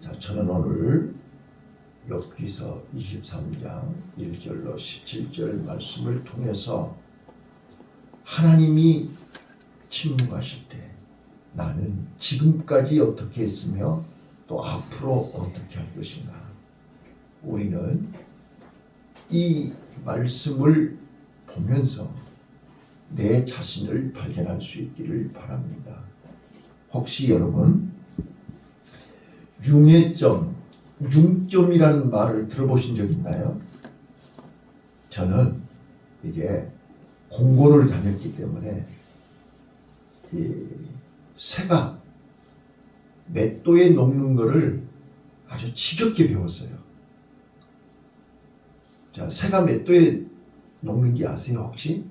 자, 저는 오늘 욥기서 23장 1절로 17절 말씀을 통해서 하나님이 침묵하실 때 나는 지금까지 어떻게 했으며 또 앞으로 어떻게 할 것인가, 우리는 이 말씀을 보면서 내 자신을 발견할 수 있기를 바랍니다. 혹시 여러분 융점이라는 말을 들어보신 적 있나요? 저는 이제 공고를 다녔기 때문에 이 새가 맷돌에 녹는 것을 아주 지겹게 배웠어요. 자, 새가 맷돌에 녹는지 아세요 혹시?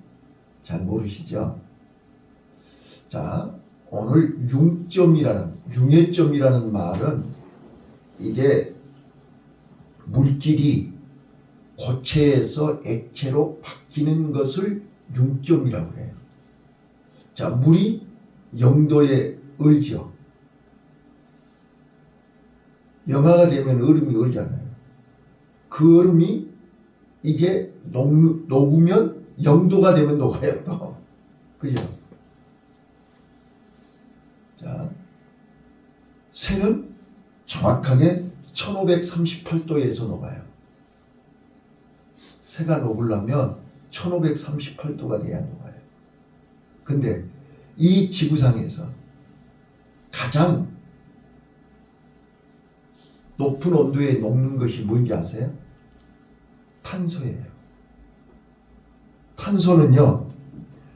잘 모르시죠? 자, 오늘 융해점이라는 말은 이게 물질이 고체에서 액체로 바뀌는 것을 융점이라고 해요. 자, 물이 0도에 얼죠. 영하가 되면 얼음이 얼잖아요. 그 얼음이 이제 녹으면 0도가 되면 녹아요 또. 그죠? 자, 새는 정확하게 1538도에서 녹아요. 새가 녹으려면 1538도가 돼야 녹아요. 근데 이 지구상에서 가장 높은 온도에 녹는 것이 뭔지 아세요? 탄소예요. 탄소는요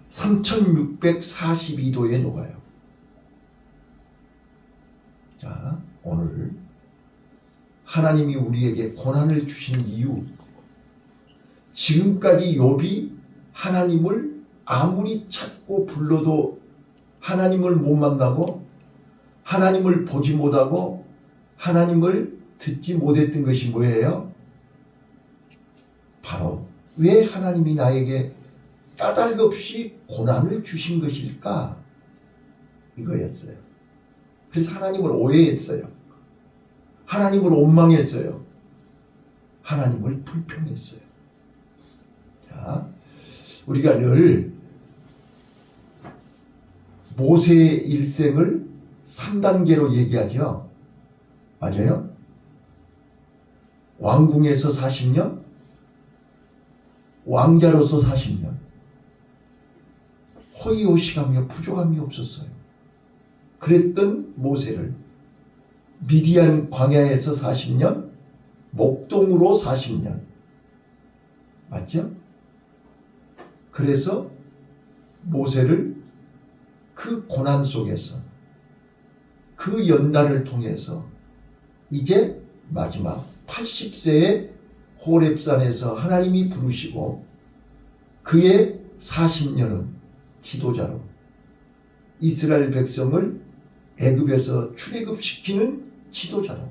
3642도에 녹아요. 자, 오늘 하나님이 우리에게 고난을 주신 이유, 지금까지 욥이 하나님을 아무리 찾고 불러도 하나님을 못 만나고 하나님을 보지 못하고 하나님을 듣지 못했던 것이 뭐예요? 바로 왜 하나님이 나에게 까닭없이 고난을 주신 것일까? 이거였어요. 그래서 하나님을 오해했어요. 하나님을 원망했어요. 하나님을 불평했어요. 자, 우리가 늘 모세의 일생을 3단계로 얘기하죠. 맞아요? 왕궁에서 40년, 왕자로서 40년, 호의호식하며 부족함이 없었어요. 그랬던 모세를 미디안 광야에서 40년, 목동으로 40년. 맞죠? 그래서 모세를 그 고난 속에서 그 연단을 통해서 이제 마지막 80세의 호렙산에서 하나님이 부르시고 그의 40년은 지도자로 이스라엘 백성을 애굽에서 출애굽시키는 지도자로,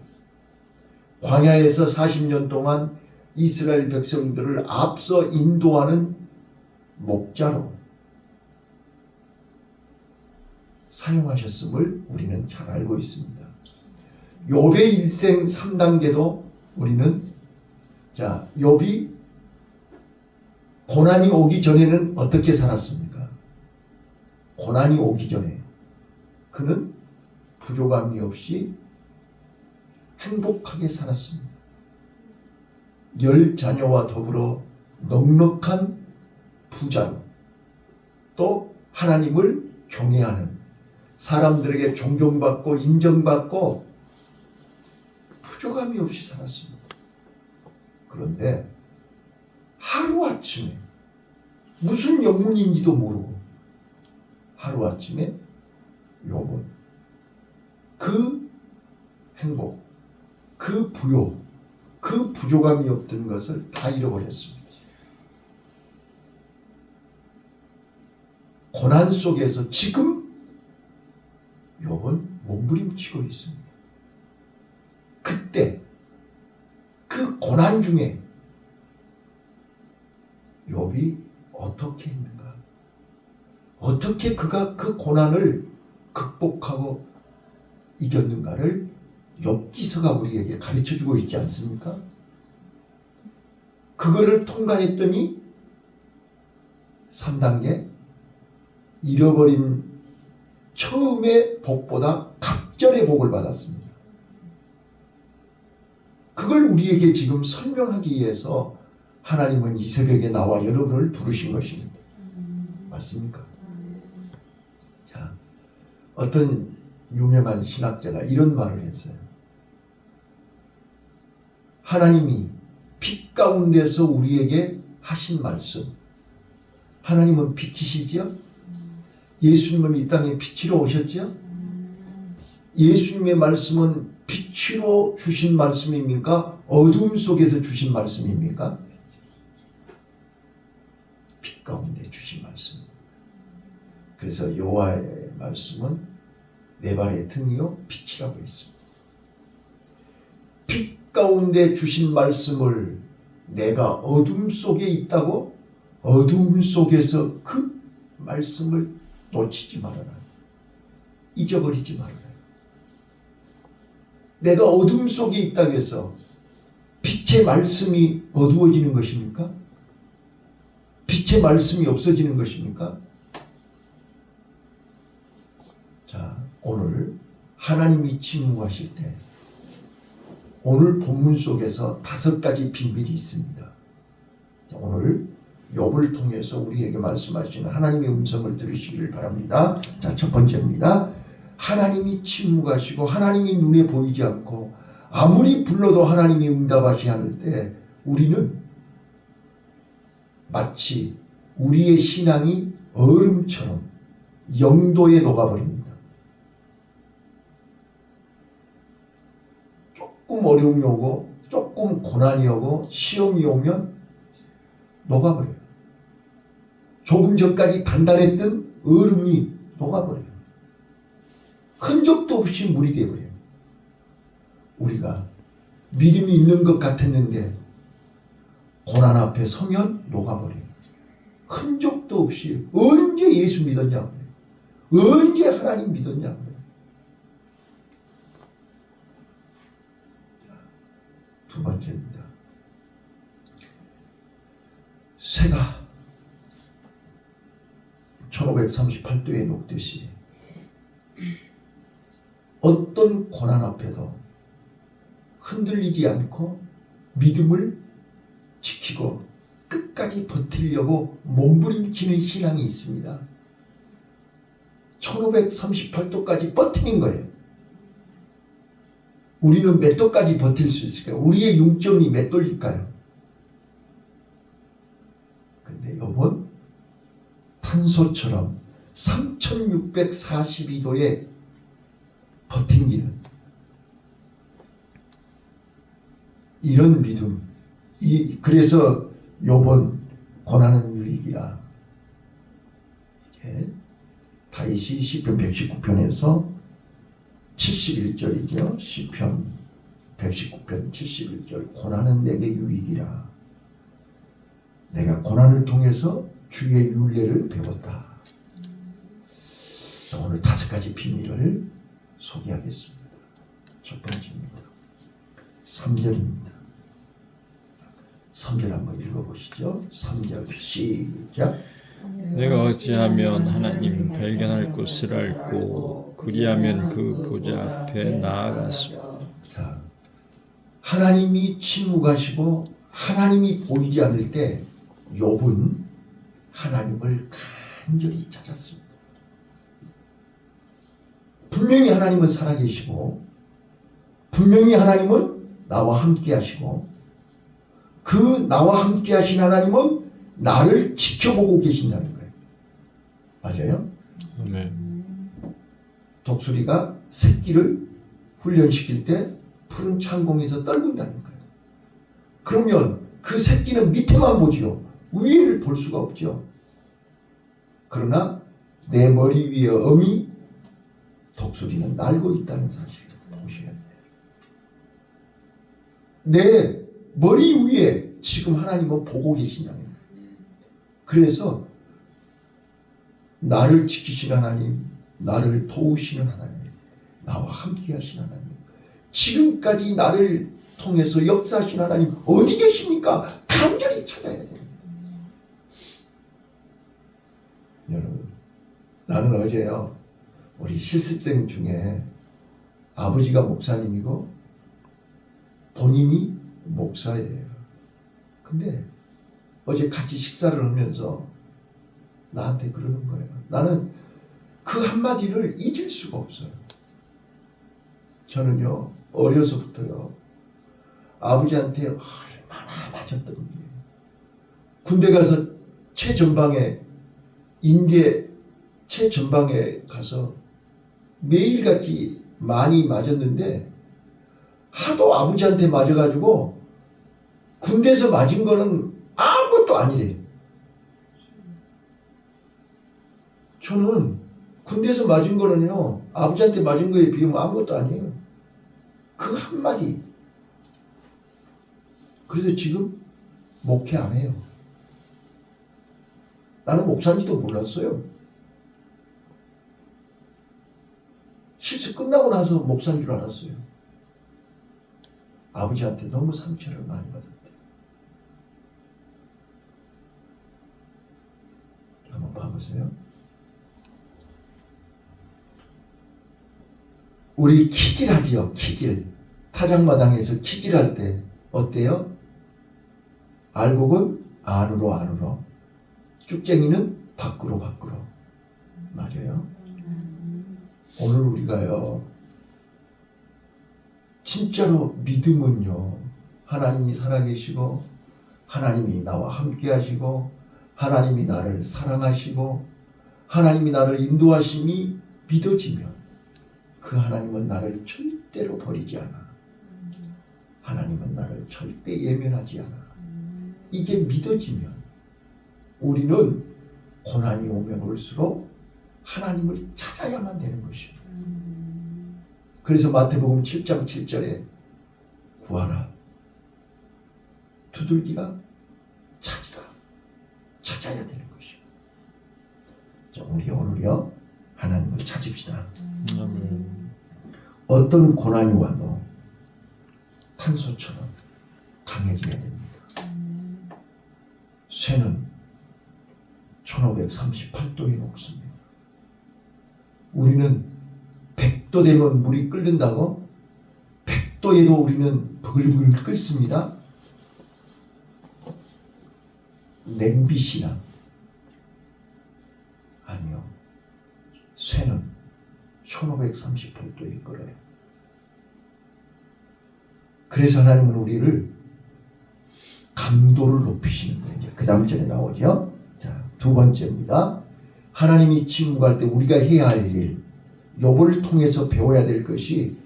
광야에서 40년 동안 이스라엘 백성들을 앞서 인도하는 목자로 사용하셨음을 우리는 잘 알고 있습니다. 욥의 일생 3단계도 우리는, 자, 욥이 고난이 오기 전에는 어떻게 살았습니까? 고난이 오기 전에 그는 부족함이 없이 행복하게 살았습니다. 10자녀와 더불어 넉넉한 부자로, 또 하나님을 경외하는, 사람들에게 존경받고 인정받고 부족함이 없이 살았습니다. 그런데 하루아침에, 무슨 영문인지도 모르고 하루아침에 욥은 그 행복, 그 부요, 그 부족함이 없던 것을 다 잃어버렸습니다. 고난 속에서 지금 욥은 몸부림치고 있습니다. 그때 그 고난 중에 욥이 어떻게 했는가? 어떻게 그가 그 고난을 극복하고 이겼는가를 욥기서가 우리에게 가르쳐주고 있지 않습니까? 그거를 통과했더니 3단계 잃어버린 처음의 복보다 갑절의 복을 받았습니다. 그걸 우리에게 지금 설명하기 위해서 하나님은 이 새벽에 나와 여러분을 부르신 것입니다. 맞습니까? 자, 어떤 유명한 신학자가 이런 말을 했어요. 하나님이 빛 가운데서 우리에게 하신 말씀. 하나님은 빛이시죠? 예수님은 이 땅에 빛으로 오셨죠? 예수님의 말씀은 빛으로 주신 말씀입니까? 어둠 속에서 주신 말씀입니까? 빛 가운데 주신 말씀. 그래서 여호와의 말씀은 내 발의 등이요 빛이라고 했습니다. 빛 가운데 주신 말씀을 내가 어둠 속에 있다고 어둠 속에서 그 말씀을 놓치지 말아라. 잊어버리지 말아라. 내가 어둠 속에 있다고 해서 빛의 말씀이 어두워지는 것입니까? 빛의 말씀이 없어지는 것입니까? 자, 오늘 하나님이 침묵하실 때 오늘 본문 속에서 5가지 비밀이 있습니다. 자, 오늘 욥을 통해서 우리에게 말씀하시는 하나님의 음성을 들으시기를 바랍니다. 자, 첫 번째입니다. 하나님이 침묵하시고 하나님이 눈에 보이지 않고 아무리 불러도 하나님이 응답하지 않을 때 우리는 마치 우리의 신앙이 얼음처럼 영도에 녹아버립니다. 조금 어려움이 오고 조금 고난이 오고 시험이 오면 녹아버려요. 조금 전까지 단단했던 얼음이 녹아버려요. 흔적도 없이 물이 되어버려요. 우리가 믿음이 있는 것 같았는데 고난 앞에 서면 녹아버려요. 흔적도 없이 언제 예수 믿었냐고 그래요. 언제 하나님 믿었냐고 그래요. 두 번째입니다. 새가 1538도에 녹듯이 어떤 고난 앞에도 흔들리지 않고 믿음을 지키고 끝까지 버티려고 몸부림치는 신앙이 있습니다. 1538도까지 버티는 거예요. 우리는 몇 도까지 버틸 수 있을까요? 우리의 융점이 몇 도일까요? 근데 욥은 탄소처럼 3642도에 버틴기는 이런 믿음. 그래서 욥은 고난은 유익이라. 이게 다윗이 시편 119편에서 71절이죠. 시편 119편 71절. 고난은 내게 유익이라. 내가 고난을 통해서 주의 율례를 배웠다. 오늘 5가지 비밀을 소개하겠습니다. 첫 번째입니다. 3절입니다. 3절 한번 읽어보시죠. 3절 시작. 내가 어찌하면 하나님 발견할 곳을 알고 그리하면 그 보좌 앞에 나아가서. 자, 하나님이 침묵하시고 하나님이 보이지 않을 때 욥은 하나님을 간절히 찾았습니다. 분명히 하나님은 살아계시고 분명히 하나님은 나와 함께 하시고 그 나와 함께 하신 하나님은 나를 지켜보고 계신다는 거예요. 맞아요? 네. 독수리가 새끼를 훈련시킬 때 푸른 창공에서 떨군다는 거예요. 그러면 그 새끼는 밑에만 보지요. 위를 볼 수가 없죠. 그러나 내 머리 위에 어미 독수리는 날고 있다는 사실을 보셔야 돼요. 내 머리 위에 지금 하나님은 보고 계신다는 거예요. 그래서 나를 지키시는 하나님, 나를 도우시는 하나님, 나와 함께 하시는 하나님, 지금까지 나를 통해서 역사하신 하나님 어디 계십니까? 간절히 찾아야 됩니다. 여러분, 나는 어제요, 우리 실습생 중에 아버지가 목사님이고 본인이 목사예요. 근데 어제 같이 식사를 하면서 나한테 그러는 거예요. 나는 그 한마디를 잊을 수가 없어요. 저는요, 어려서부터요, 아버지한테 얼마나 맞았던 거예요. 군대 가서 최전방에, 인제 최전방에 가서 매일같이 많이 맞았는데 하도 아버지한테 맞아가지고 군대에서 맞은 거는 아무것도 아니래요. 저는 군대에서 맞은 거는요, 아버지한테 맞은 거에 비하면 아무것도 아니에요. 그 한마디. 그래서 지금 목회 안 해요. 나는 목사인지도 몰랐어요. 실습 끝나고 나서 목사인 줄 알았어요. 아버지한테 너무 상처를 많이 받았대. 한번 봐보세요. 우리 키질하지요. 키질. 타작마당에서 키질할 때 어때요? 알곡은 안으로 안으로, 쭉쟁이는 밖으로 밖으로. 맞아요. 오늘 우리가요, 진짜로 믿음은요, 하나님이 살아계시고 하나님이 나와 함께 하시고 하나님이 나를 사랑하시고 하나님이 나를 인도하심이 믿어지면 그 하나님은 나를 절대로 버리지 않아. 하나님은 나를 절대 예면하지 않아. 이게 믿어지면 우리는 고난이 오면 올수록 하나님을 찾아야만 되는 것입니다. 그래서 마태복음 7장 7절에 구하라, 두들기라, 찾으라, 찾아야 되는 것입니다. 자, 우리 오늘요, 하나님을 찾읍시다. 어떤 고난이 와도 탄소처럼 강해져야 됩니다. 쇠는 1538도에 녹습니다. 우리는 100도 되면 물이 끓는다고 100도에도 우리는 버글버글 끓습니다. 냄비시나 아니요. 쇠는 1538도에 끓어요. 그래서 하나님은 우리를 감도를 높이시는 거예요. 이제 그 다음 절에 나오죠. 자, 두 번째입니다. 하나님이 침묵할 때 우리가 해야 할 일, 욥을 통해서 배워야 될 것이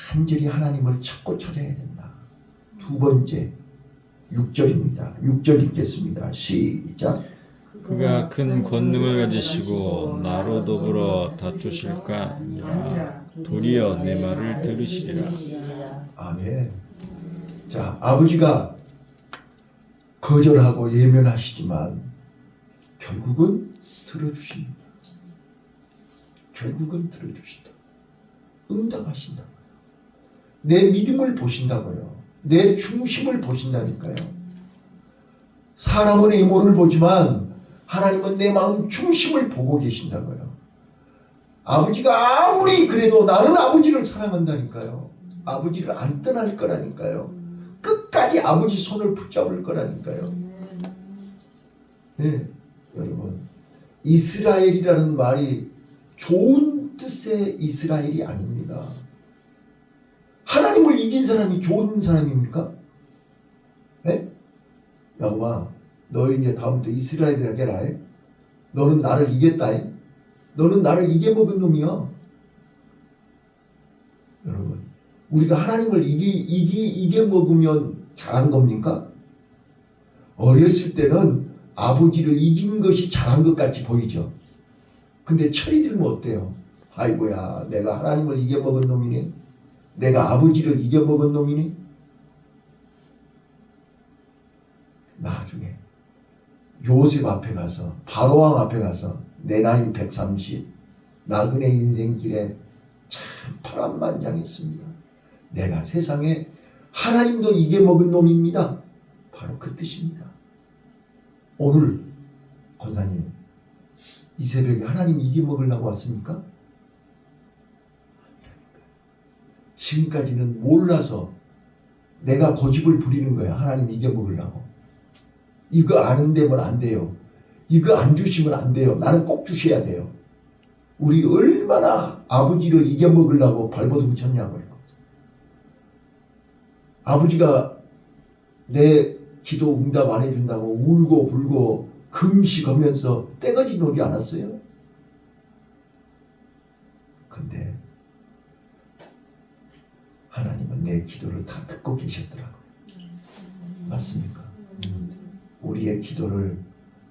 간절히 하나님을 찾고 찾아야 된다. 두 번째, 6절입니다. 6절 읽겠습니다. 시작. 그가 큰 권능을 가지시고 나로 더불어 다투실까 아니라 도리어 내 말을 들으시리라. 아멘. 자, 아버지가 거절하고 예면하시지만 결국은 들어주십니다. 결국은 들어주신다. 응답하신다. 내 믿음을 보신다고요. 내 중심을 보신다니까요. 사람은 외모를 보지만 하나님은 내 마음 중심을 보고 계신다고요. 아버지가 아무리 그래도 나는 아버지를 사랑한다니까요. 아버지를 안 떠날 거라니까요. 끝까지 아버지 손을 붙잡을 거라니까요. 네, 여러분, 이스라엘이라는 말이 좋은 뜻의 이스라엘이 아닙니다. 하나님을 이긴 사람이 좋은 사람입니까? 네? 야곱아, 너 이제 다음부터 이스라엘이라 해라. 너는 나를 이겼다. 너는 나를 이겨먹은 놈이야. 여러분, 우리가 하나님을 이겨먹으면 잘한 겁니까? 어렸을 때는 아버지를 이긴 것이 잘한 것 같이 보이죠. 근데 철이 들면 어때요? 아이고야, 내가 하나님을 이겨먹은 놈이네. 내가 아버지를 이겨먹은 놈이네. 나중에 요셉 앞에 가서, 바로왕 앞에 가서 내 나이 130, 나그네 인생길에 참 파란만장했습니다. 내가 세상에 하나님도 이겨먹은 놈입니다. 바로 그 뜻입니다. 오늘 권사님 이 새벽에 하나님 이겨먹으려고 왔습니까? 지금까지는 몰라서 내가 고집을 부리는 거야. 하나님 이겨먹으려고. 이거 안 되면 안 돼요. 이거 안 주시면 안 돼요. 나는 꼭 주셔야 돼요. 우리 얼마나 아버지를 이겨먹으려고 발버둥 쳤냐고요. 아버지가 내 기도 응답 안 해준다고 울고 불고 금식하면서 떼거지 놀이 않았어요? 근데 하나님은 내 기도를 다 듣고 계셨더라고요. 맞습니까? 우리의 기도를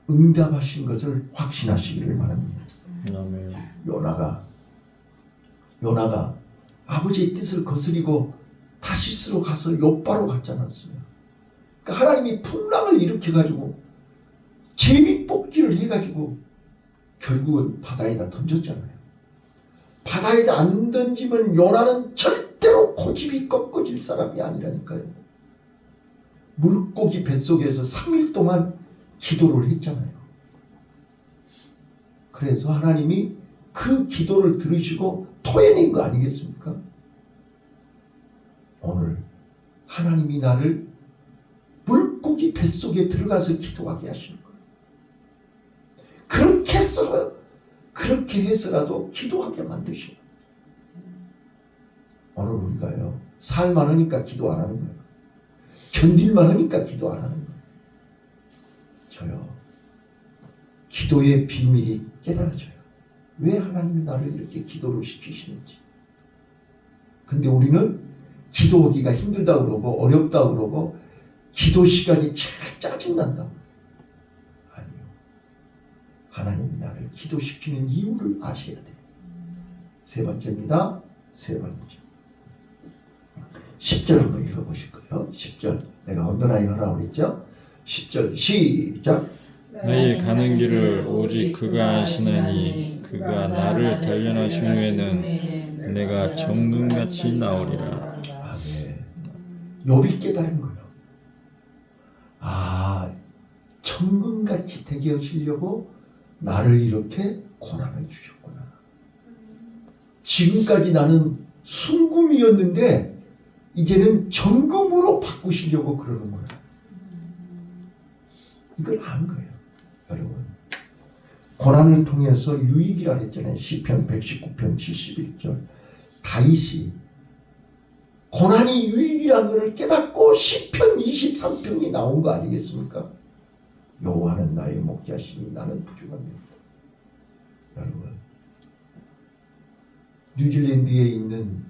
응답하신 것을 확신하시기를 바랍니다. 아멘. 요나가 아버지의 뜻을 거스리고 다시스로 가서 욥바로 갔잖았어요. 그러니까 하나님이 풍랑을 일으켜가지고 제비뽑기를 해가지고 결국은 바다에다 던졌잖아요. 바다에다 안 던지면 요나는 절대로 고집이 꺾어질 사람이 아니라니까요. 물고기 뱃속에서 3일 동안 기도를 했잖아요. 그래서 하나님이 그 기도를 들으시고 토해낸 거 아니겠습니까? 오늘 하나님이 나를 물고기 뱃속에 들어가서 기도하게 하시는 거예요. 그렇게 해서라도 기도하게 만드시고 오늘 우리가요 살 많으니까 기도 안 하는 거예요. 견딜만 하니까 기도 안 하는 거예요. 저요 기도의 비밀이 깨달아져요. 왜 하나님이 나를 이렇게 기도를 시키시는지. 근데 우리는 기도하기가 힘들다고 그러고 어렵다고 그러고 기도 시간이 짜증난다. 아니요. 하나님이 나를 기도시키는 이유를 아셔야 돼요. 세 번째입니다. 세 번째. 10절 한번 읽어보실 거예요. 10절. 내가 언더라인 하라고 그랬죠? 10절 시작. 너희 가는 길을 오직 그가 아시나니 그가 나를 단련하신 후에는 내가 정금같이 나오리라. 아멘. 욥이 깨달은 거예요. 아, 정금같이 되게 하시려고 나를 이렇게 고난을 주셨구나. 지금까지 나는 순금이었는데 이제는 정금으로 바꾸시려고 그러는 거예요. 이걸 안 거예요. 여러분 고난을 통해서 유익이라 했잖아요. 시편 119편 71절 다윗이 고난이 유익이라는 것을 깨닫고 시편 23편이 나온 거 아니겠습니까? 여호와는 나의 목자시니 나는 부족합니다. 여러분 뉴질랜드에 있는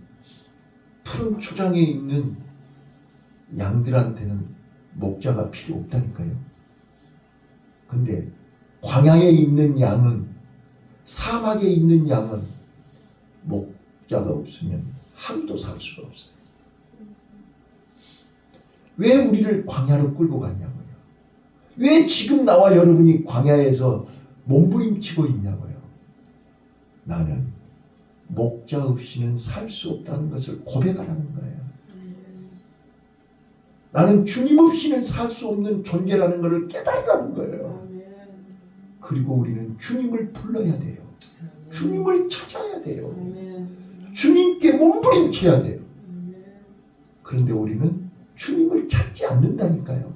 푸른 초장에 있는 양들한테는 목자가 필요 없다니까요. 근데 광야에 있는 양은 사막에 있는 양은 목자가 없으면 하루도 살 수가 없어요. 왜 우리를 광야로 끌고 갔냐고요. 왜 지금 나와 여러분이 광야에서 몸부림치고 있냐고요. 나는 목자 없이는 살 수 없다는 것을 고백하라는 거예요. 나는 주님 없이는 살 수 없는 존재라는 것을 깨달으라는 거예요. 그리고 우리는 주님을 불러야 돼요. 주님을 찾아야 돼요. 주님께 몸부림쳐야 돼요. 그런데 우리는 주님을 찾지 않는다니까요.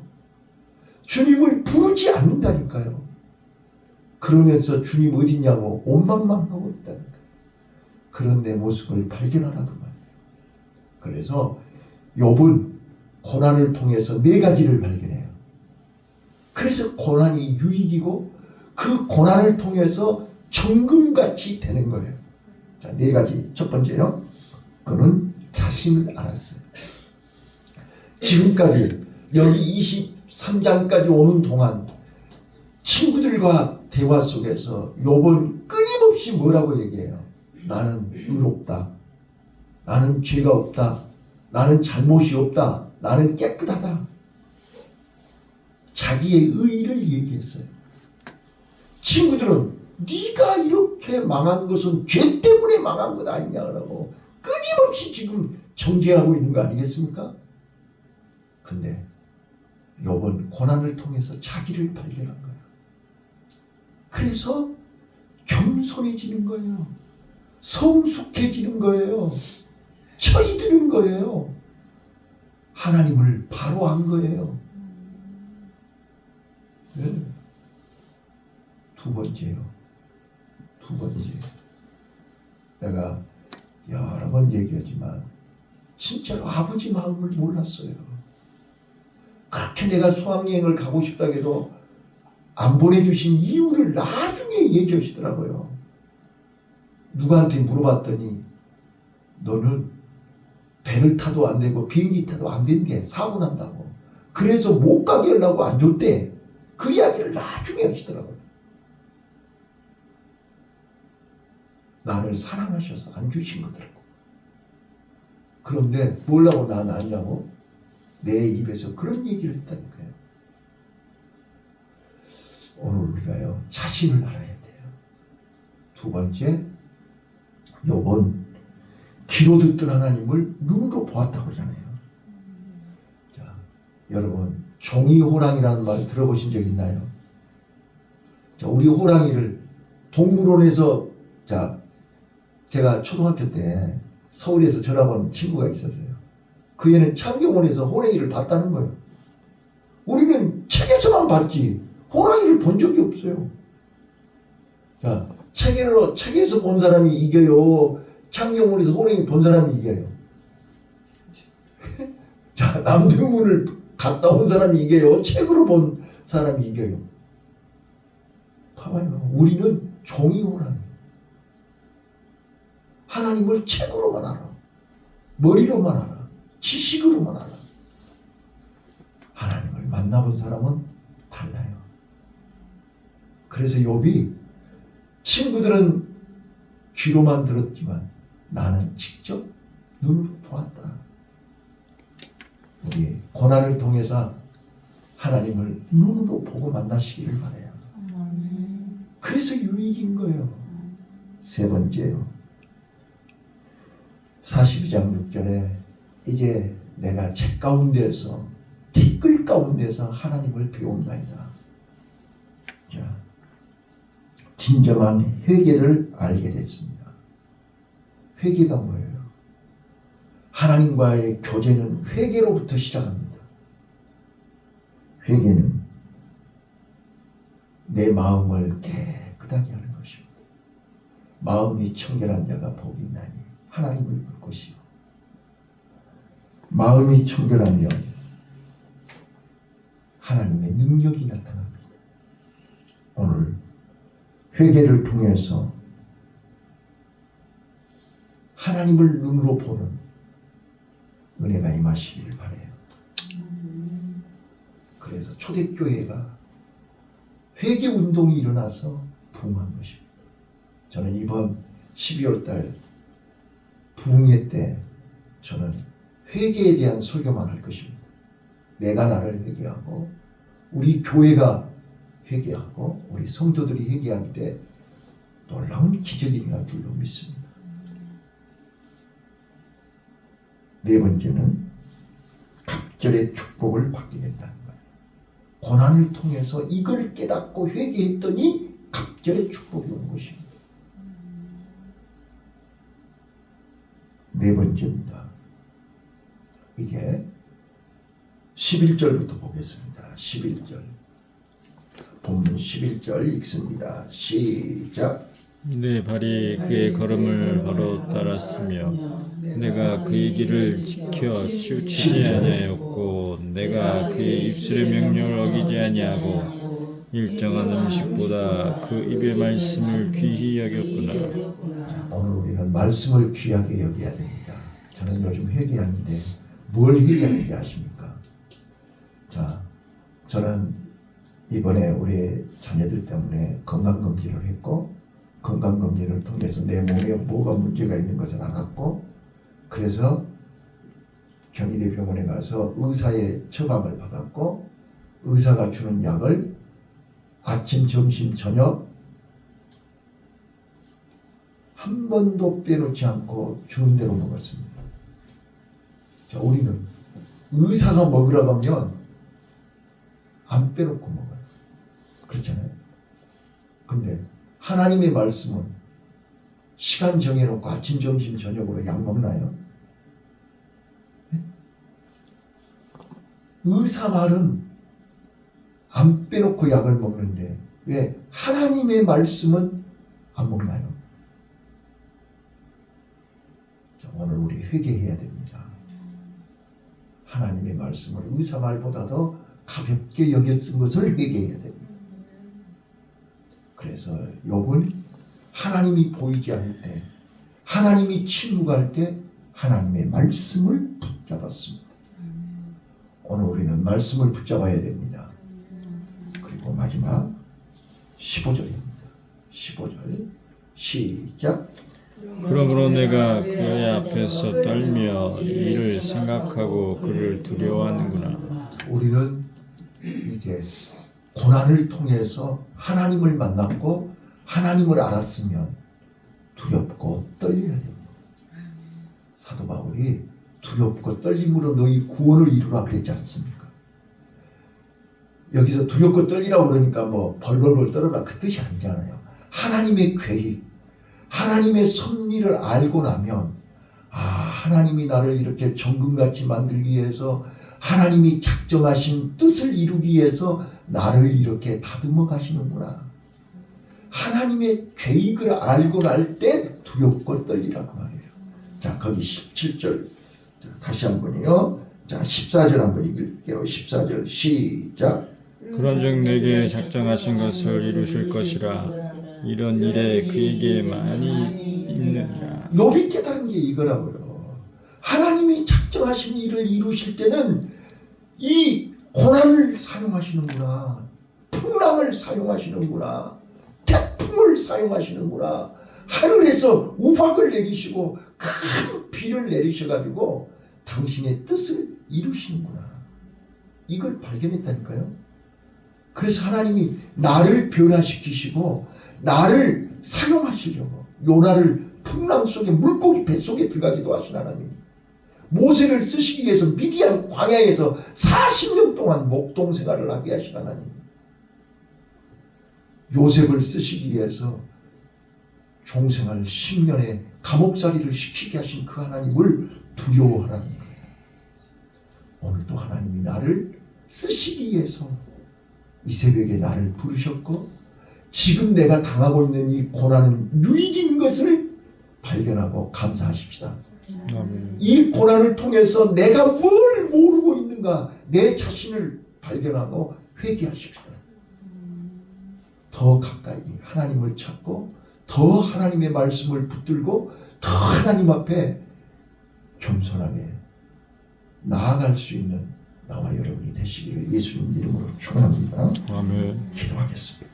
주님을 부르지 않는다니까요. 그러면서 주님 어디냐고 온망망하고 있다는 거예요. 그런 내 모습을 발견하라고 말이에요. 그래서 욥은 고난을 통해서 네 가지를 발견해요. 그래서 고난이 유익이고 그 고난을 통해서 정금같이 되는 거예요. 자, 네 가지. 첫 번째요. 그는 자신을 알았어요. 지금까지 여기 23장까지 오는 동안 친구들과 대화 속에서 욥은 끊임없이 뭐라고 얘기해요? 나는 의롭다. 나는 죄가 없다. 나는 잘못이 없다. 나는 깨끗하다. 자기의 의의를 얘기했어요. 친구들은 네가 이렇게 망한 것은 죄 때문에 망한 것 아니냐고 끊임없이 지금 정죄하고 있는 거 아니겠습니까? 근데 욥은 고난을 통해서 자기를 발견한 거예요. 그래서 겸손해지는 거예요. 성숙해지는 거예요. 철이 드는 거예요. 하나님을 바로 안 거예요. 네. 두 번째요. 내가 여러 번 얘기하지만 진짜로 아버지 마음을 몰랐어요. 그렇게 내가 수학여행을 가고 싶다고 해도 안 보내주신 이유를 나중에 얘기하시더라고요. 누구한테 물어봤더니 너는 배를 타도 안 되고 비행기 타도 안 된대. 사고 난다고. 그래서 못 가게 하려고 안 줬대. 그 이야기를 나중에 하시더라고요. 나를 사랑하셔서 안 주신 거더라고. 그런데 뭐라고 난 아냐고 내 입에서 그런 얘기를 했다니까요. 오늘 우리가요 자신을 알아야 돼요. 두 번째, 욥은 귀로 듣던 하나님을 눈으로 보았다고 하잖아요. 자, 여러분 종이 호랑이라는 말 들어보신 적 있나요? 자, 우리 호랑이를 동물원에서 제가 초등학교 때 서울에서 전학 온 친구가 있었어요. 그 애는 창경원에서 호랑이를 봤다는 거예요. 우리는 책에서만 봤지 호랑이를 본 적이 없어요. 자, 책에서 본 사람이 이겨요? 창경원에서 호랑이 본 사람이 이겨요? 자, 남대문을 갔다 온 사람이 이겨요? 책으로 본 사람이 이겨요? 봐봐요. 우리는 종이 호랑이. 하나님을 책으로만 알아. 머리로만 알아. 지식으로만 알아. 하나님을 만나본 사람은 달라요. 그래서 욥이 친구들은 귀로만 들었지만 나는 직접 눈으로 보았다. 우리 고난을 통해서 하나님을 눈으로 보고 만나시기를 바라요. 그래서 유익인 거예요. 세 번째요. 42장 6절에 이제 내가 책 가운데서 티끌 가운데서 하나님을 배운다이다. 자, 진정한 회개를 알게 됐습니다. 회개가 뭐예요? 하나님과의 교제는 회개로부터 시작합니다. 회개는 내 마음을 깨끗하게 하는 것입니다. 마음이 청결한 자가 복이 있나니 하나님을 볼 것이요. 마음이 청결하면 하나님의 능력이 나타납니다. 오늘 회개를 통해서 하나님을 눈으로 보는 은혜가 임하시기를 바라요. 그래서 초대교회가 회개 운동이 일어나서 부흥한 것입니다. 저는 이번 12월달 부흥회 때 저는 회개에 대한 설교만 할 것입니다. 내가 나를 회개하고 우리 교회가 회개하고 우리 성도들이 회개할 때 놀라운 기적이 일어날 줄로 믿습니다. 네 번째는 갑절의 축복을 받게 된다는 거예요. 고난을 통해서 이걸 깨닫고 회개했더니 갑절의 축복이 온 것입니다. 네 번째입니다. 이게 11절부터 보겠습니다. 11절. 본문 11절 읽습니다. 시작. 내 발이 그의 걸음을 바로 따랐으며 내가 그의 길을 지켜 치우치지 아니하였고 내가 그의 입술의 명령을 어기지 아니하고 일정한 음식보다 그 입의 말씀을 귀히 여겼구나. 오늘 우리는 말씀을 귀하게 여겨야 됩니다. 저는 요즘 회개하는데 뭘 회개하는지 아십니까? 자, 저는 이번에 우리 자녀들 때문에 건강검진을 했고 건강검진을 통해서 내 몸에 뭐가 문제가 있는 것을 알았고 그래서 경희대병원에 가서 의사의 처방을 받았고 의사가 주는 약을 아침, 점심, 저녁 한 번도 빼놓지 않고 주는 대로 먹었습니다. 자, 우리는 의사가 먹으라고 하면 안 빼놓고 먹어요. 그렇잖아요. 근데 하나님의 말씀은 시간 정해놓고 아침, 점심, 저녁으로 약 먹나요? 네? 의사 말은 안 빼놓고 약을 먹는데 왜 하나님의 말씀은 안 먹나요? 자, 오늘 우리 회개해야 됩니다. 하나님의 말씀을 의사 말보다 더 가볍게 여겼은 것을 회개해야 됩니다. 그래서 욥은 하나님이 보이지 않을 때, 하나님이 침묵할 때 하나님의 말씀을 붙잡았습니다. 오늘 우리는 말씀을 붙잡아야 됩니다. 그리고 마지막 15절입니다. 15절 시작. 그러므로 내가 그의 앞에서 떨며 이를 생각하고 그를 두려워하는구나. 우리는 이제 고난을 통해서 하나님을 만났고 하나님을 알았으면 두렵고 떨려야 됩니다. 사도 바울이 두렵고 떨림으로 너희 구원을 이루라 그랬지 않습니까? 여기서 두렵고 떨리라고 그러니까 뭐 벌벌벌 떨어라 그 뜻이 아니잖아요. 하나님의 계획, 하나님의 섭리를 알고 나면 하나님이 나를 이렇게 정금같이 만들기 위해서 하나님이 작정하신 뜻을 이루기 위해서 나를 이렇게 다듬어 가시는구나. 하나님의 계획을 알고 날 때 두렵고 떨리라고 말해요. 자, 거기 17절 다시 한번요. 자, 14절 한번 읽을게요. 14절 시작. 그런즉 내게 작정하신 것을 이루실 것이라. 이런 일에 그에게 많이 있느니라. 욥이 깨달은 게 이거라고요. 하나님이 작정하신 일을 이루실 때는 이 고난을 사용하시는구나. 풍랑을 사용하시는구나. 태풍을 사용하시는구나. 하늘에서 우박을 내리시고 큰 비를 내리셔가지고 당신의 뜻을 이루시는구나. 이걸 발견했다니까요. 그래서 하나님이 나를 변화시키시고 나를 사용하시려고 요나를 풍랑 속에 물고기 뱃속에 들어가기도 하신 하나님, 모세를 쓰시기 위해서 미디안 광야에서 40년 동안 목동 생활을 하게 하신 하나님, 요셉을 쓰시기 위해서 종생활 10년에 감옥살이를 시키게 하신 그 하나님을 두려워하라는 거예요. 오늘도 하나님이 나를 쓰시기 위해서 이 새벽에 나를 부르셨고 지금 내가 당하고 있는 이 고난은 유익인 것을 발견하고 감사하십시다. 이 고난을 통해서 내가 뭘 모르고 있는가 내 자신을 발견하고 회개하십시다. 더 가까이 하나님을 찾고 더 하나님의 말씀을 붙들고 더 하나님 앞에 겸손하게 나아갈 수 있는 나와 여러분이 되시기를 예수님 이름으로 축원합니다. 아멘. 기도하겠습니다.